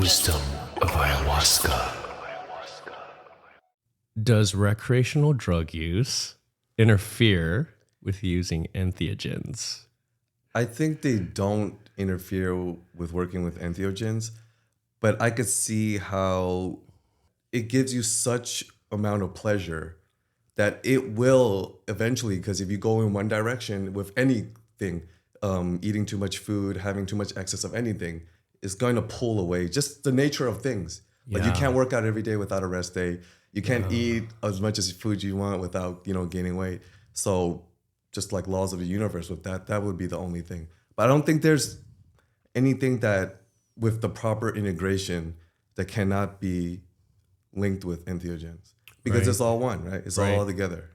Wisdom of Ayahuasca. Does recreational drug use interfere with using entheogens? I think they don't interfere with working with entheogens, but I could see how it gives you such amount of pleasure that it will eventually, because if you go in one direction with anything, eating too much food, having too much excess of anything, is going to pull away. Just the nature of things. Like you can't work out every day without a rest day. You can't eat as much as food you want without, gaining weight. So just like laws of the universe with that would be the only thing. But I don't think there's anything that with the proper integration that cannot be linked with entheogens. Because it's all one, right? It's all together.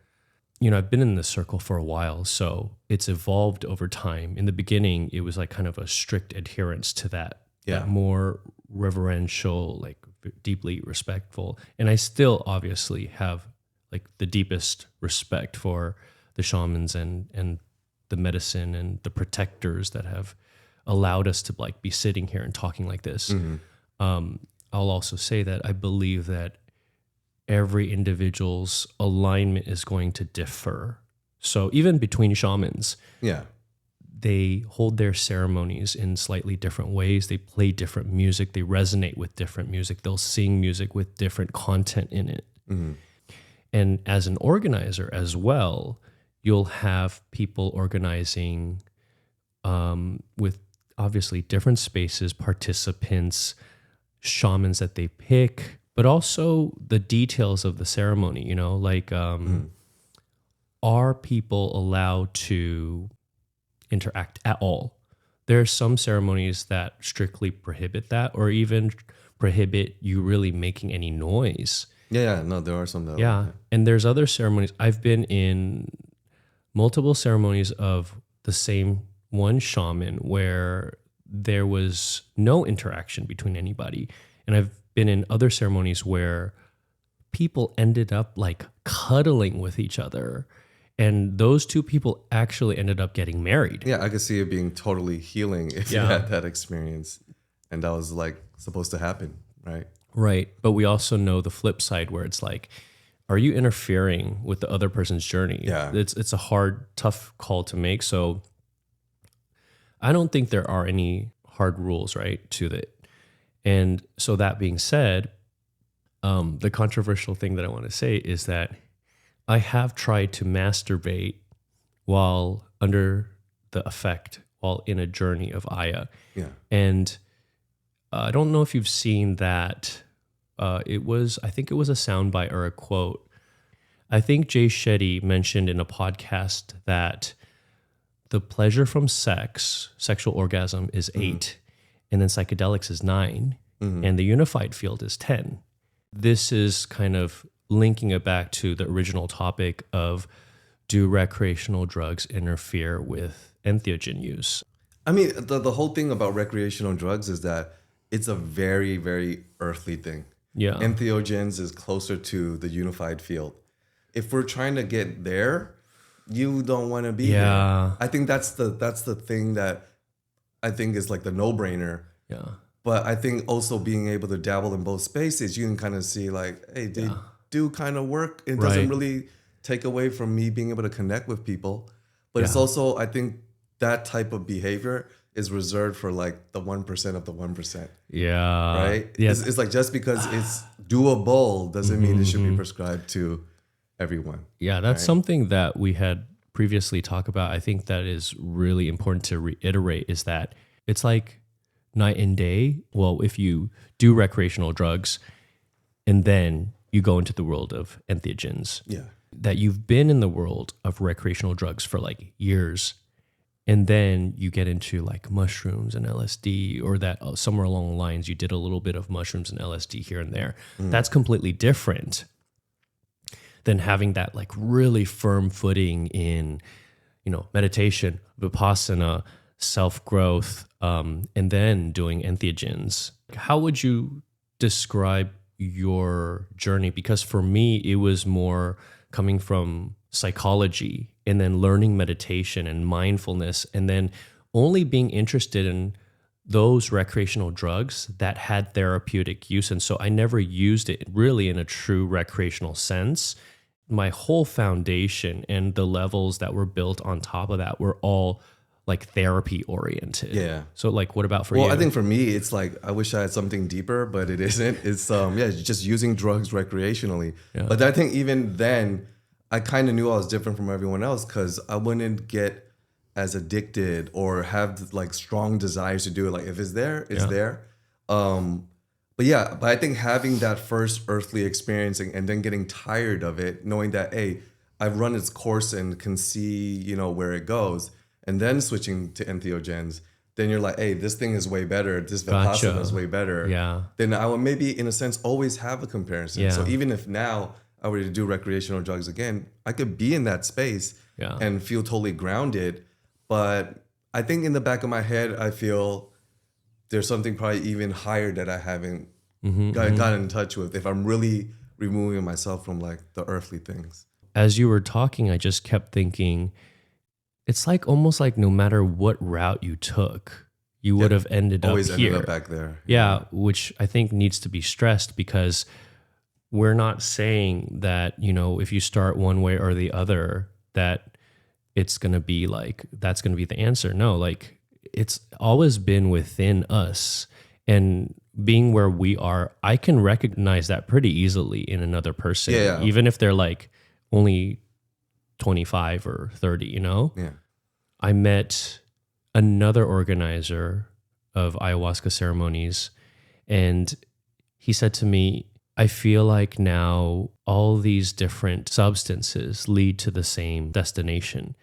I've been in this circle for a while, so it's evolved over time. In the beginning, it was like kind of a strict adherence to that more reverential, like deeply respectful. And I still obviously have like the deepest respect for the shamans and the medicine and the protectors that have allowed us to like be sitting here and talking like this. I'll also say that I believe that every individual's alignment is going to differ. So even between shamans, they hold their ceremonies in slightly different ways. They play different music. They resonate with different music. They'll sing music with different content in it. And as an organizer as well, you'll have people organizing with obviously different spaces, participants, shamans that they pick, but also the details of the ceremony, like are people allowed to interact at all? There are some ceremonies that strictly prohibit that or even prohibit you really making any noise. No, there are some that And there's other ceremonies. I've been in multiple ceremonies of the same one shaman where there was no interaction between anybody. And I've been in other ceremonies where people ended up like cuddling with each other. And those two people actually ended up getting married. Yeah, I could see it being totally healing if you had that experience. And that was like supposed to happen, right? Right. But we also know the flip side where it's like, are you interfering with the other person's journey? Yeah. It's a hard, tough call to make. So I don't think there are any hard rules, right, to it. And so that being said, the controversial thing that I want to say is that I have tried to masturbate while under the effect, while in a journey of Aya. Yeah. And I don't know if you've seen that. I think it was a soundbite or a quote. I think Jay Shetty mentioned in a podcast that the pleasure from sexual orgasm is 8, and then psychedelics is 9, and the unified field is 10. This is kind of linking it back to the original topic of, do recreational drugs interfere with entheogen use? I mean, the whole thing about recreational drugs is that it's a very, very earthly thing. Yeah. Entheogens is closer to the unified field. If we're trying to get there, you don't want to be there. I think that's the thing that I think is like the no-brainer. Yeah. But I think also being able to dabble in both spaces, you can kind of see like, hey, they do kind of work. It doesn't really take away from me being able to connect with people. But it's also, I think that type of behavior is reserved for like the 1% of the 1%. Yeah. Right? Yeah. It's like just because it's doable doesn't mean it should be prescribed to everyone. Yeah, that's something that we had previously talked about. I think that is really important to reiterate is that it's like night and day. Well, if you do recreational drugs and then you go into the world of entheogens, that you've been in the world of recreational drugs for like years, and then you get into like mushrooms and LSD, or that somewhere along the lines you did a little bit of mushrooms and LSD here and there. That's completely different than having that like really firm footing in, meditation, vipassana, self-growth, and then doing entheogens. How would you describe your journey? Because for me, it was more coming from psychology and then learning meditation and mindfulness, and then only being interested in those recreational drugs that had therapeutic use. And so I never used it really in a true recreational sense. My whole foundation and the levels that were built on top of that were all like therapy oriented. Yeah. So like, what about for you? Well, I think for me, it's like I wish I had something deeper, but it isn't. It's it's just using drugs recreationally. Yeah. But I think even then, I kind of knew I was different from everyone else because I wouldn't get as addicted or have like strong desires to do it. Like if it's there, it's there. But I think having that first earthly experience and then getting tired of it, knowing that, hey, I've run its course and can see, where it goes, and then switching to entheogens, then you're like, hey, this thing is way better. This Vipassana is way better. Yeah. Then I will maybe, in a sense, always have a comparison. Yeah. So even if now I were to do recreational drugs again, I could be in that space and feel totally grounded. But I think in the back of my head, I feel there's something probably even higher that I haven't got in touch with if I'm really removing myself from like the earthly things. As you were talking, I just kept thinking, it's like almost like no matter what route you took, you would have ended up always here. Ended up back there. Yeah, which I think needs to be stressed because we're not saying that, if you start one way or the other, that it's going to be like, that's going to be the answer. No, like it's always been within us. And being where we are, I can recognize that pretty easily in another person, even if they're like only 25 or 30, Yeah. I met another organizer of ayahuasca ceremonies, and he said to me, I feel like now all these different substances lead to the same destination.